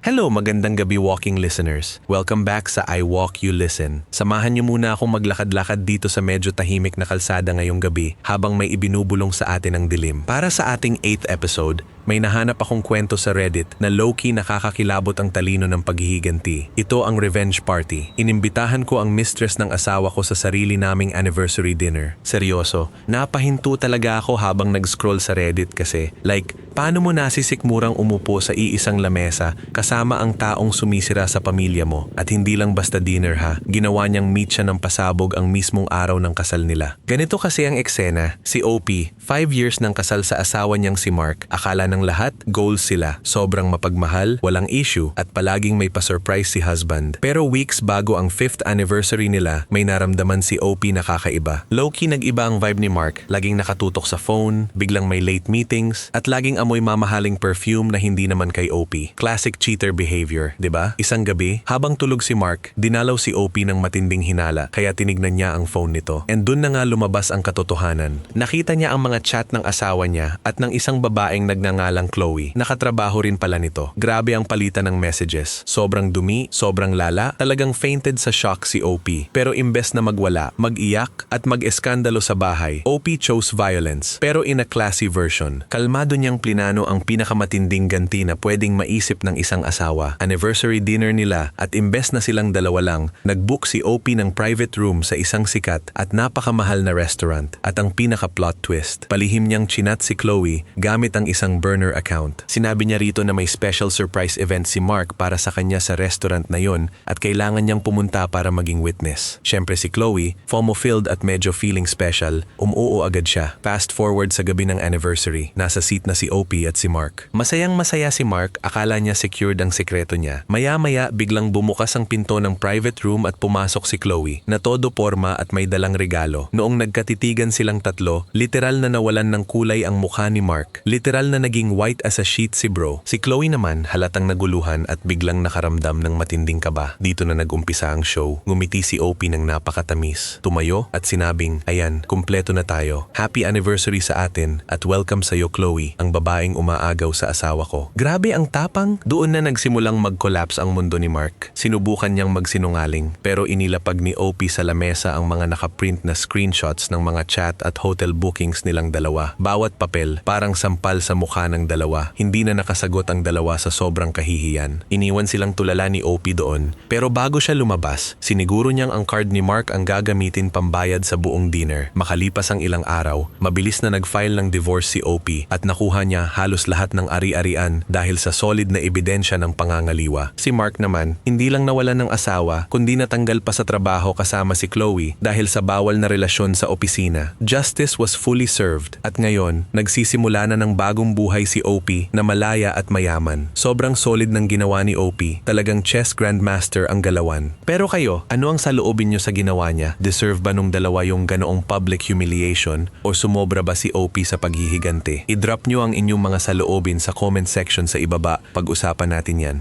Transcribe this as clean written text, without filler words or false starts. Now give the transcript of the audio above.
Hello, magandang gabi walking listeners. Welcome back sa I Walk You Listen. Samahan niyo muna akong maglakad-lakad dito sa medyo tahimik na kalsada ngayong gabi habang may ibinubulong sa atin ang dilim. Para sa ating 8th episode, may nahanap akong kwento sa Reddit na low-key nakakakilabot ang talino ng paghihiganti. Ito ang revenge party. Inimbitahan ko ang mistress ng asawa ko sa sarili naming anniversary dinner. Seryoso, napahinto talaga ako habang nag-scroll sa Reddit kasi paano mo nasisikmurang umupo sa iisang lamesa kasama ang taong sumisira sa pamilya mo at hindi lang basta dinner ha, ginawa niyang meet siya ng pasabog ang mismong araw ng kasal nila. Ganito kasi ang eksena, si OP, 5 years ng kasal sa asawa niyang si Mark, akala ng lahat, goals sila, sobrang mapagmahal, walang issue at palaging may pa-surprise si husband. Pero weeks bago ang 5th anniversary nila, may naramdaman si OP na kakaiba. Low-key nag-iba ang vibe ni Mark, laging nakatutok sa phone, biglang may late meetings, at laging amoy mamahaling perfume na hindi naman kay OP. Classic cheater behavior, di ba? Isang gabi, habang tulog si Mark, dinalaw si OP ng matinding hinala kaya tinignan niya ang phone nito. And dun na nga lumabas ang katotohanan. Nakita niya ang mga chat ng asawa niya at ng isang babaeng nagngangalang Chloe. Nakatrabaho rin pala nito. Grabe ang palitan ng messages. Sobrang dumi, sobrang lala, talagang fainted sa shock si OP. Pero imbes na magwala, mag-iyak at mag-eskandalo sa bahay, OP chose violence. Pero in a classy version. Kalmado niyang plinano ang pinakamatinding ganti na pwedeng maisip ng isang asawa. Anniversary dinner nila at imbes na silang dalawa lang, nag-book si OP ng private room sa isang sikat at napakamahal na restaurant. At ang pinaka-plot twist, palihim niyang chinat si Chloe gamit ang isang burner account. Sinabi niya rito na may special surprise event si Mark para sa kanya sa restaurant na yon at kailangan niyang pumunta para maging witness. Siyempre si Chloe, FOMO-filled at medyo feeling special, umuo agad siya. Fast forward sa gabi ng anniversary, nasa seat na si OP at si Mark. Masayang masaya si Mark, akala niya secured ang sekreto niya. Maya-maya biglang bumukas ang pinto ng private room at pumasok si Chloe, na todo porma at may dalang regalo. Noong nagkatitigan silang tatlo, literal na nawalan ng kulay ang mukha ni Mark. Literal na naging white as a sheet si bro. Si Chloe naman halatang naguluhan at biglang nakaramdam ng matinding kaba. Dito na nag-umpisa ang show. Ngumiti si OP ng napakatamis. Tumayo at sinabing, "Ayan, kumpleto na tayo. Happy anniversary sa atin at welcome sa'yo Chloe, ang babaeng umaagaw sa asawa ko." Grabe ang tapang. Doon na nagsimulang mag-collapse ang mundo ni Mark. Sinubukan niyang magsinungaling pero inilapag ni OP sa lamesa ang mga nakaprint na screenshots ng mga chat at hotel bookings nilang dalawa. Bawat papel parang sampal sa mukha ng dalawa. Hindi na nakasagot ang dalawa sa sobrang kahihiyan. Iniwan silang tulala ni OP doon. Pero bago siya lumabas, siniguro niyang ang card ni Mark ang gagamitin pambayad sa buong dinner. Makalipas ang ilang araw, mabilis na nag-file ng divorce si OP at nakuha niya halos lahat ng ari-arian dahil sa solid na ebidensya ng pangangaliwa. Si Mark naman, hindi lang nawalan ng asawa, kundi natanggal pa sa trabaho kasama si Chloe dahil sa bawal na relasyon sa opisina. Justice was fully served at ngayon, nagsisimula na ng bagong buhay si OP na malaya at mayaman. Sobrang solid ng ginawa ni OP, talagang chess grandmaster ang galawan. Pero kayo, ano ang saloobin niyo sa ginawa niya? Deserve ba nung dalawa yung ganoong public humiliation o sumobra ba si OP sa paghihiganti? I-drop niyo ang inyong mga saloobin sa comment section sa ibaba, pag-usapan natin yan.